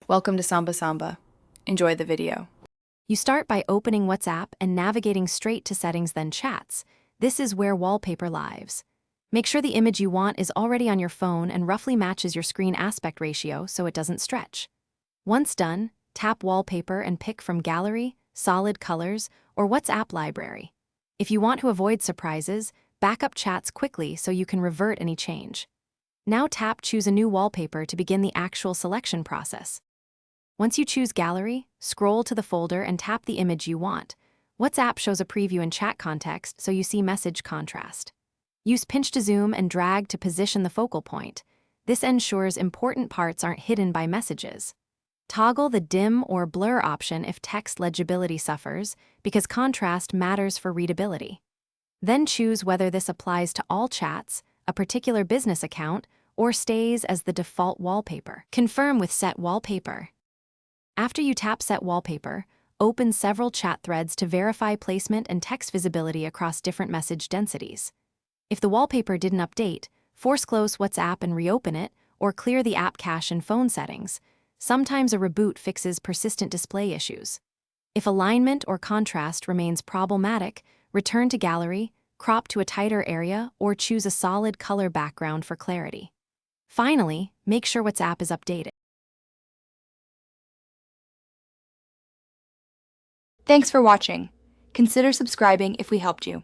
Welcome to Samba Samba. Enjoy the video. You start by opening WhatsApp and navigating straight to Settings, then Chats. This is where Wallpaper lives. Make sure the image you want is already on your phone and roughly matches your screen aspect ratio so it doesn't stretch. Once done, tap Wallpaper and pick from Gallery, Solid Colors, or WhatsApp Library. If you want to avoid surprises, back up chats quickly so you can revert any change. Now tap Choose a new wallpaper to begin the actual selection process. Once you choose Gallery, scroll to the folder and tap the image you want. WhatsApp shows a preview in chat context so you see message contrast. Use pinch to zoom and drag to position the focal point. This ensures important parts aren't hidden by messages. Toggle the dim or blur option if text legibility suffers, because contrast matters for readability. Then choose whether this applies to all chats, a particular business account, or stays as the default wallpaper. Confirm with Set Wallpaper. After you tap Set Wallpaper, open several chat threads to verify placement and text visibility across different message densities. If the wallpaper didn't update, force close WhatsApp and reopen it, or clear the app cache in phone settings. Sometimes a reboot fixes persistent display issues. If alignment or contrast remains problematic, return to Gallery, crop to a tighter area, or choose a solid color background for clarity. Finally, make sure WhatsApp is updated. Thanks for watching. Consider subscribing if we helped you.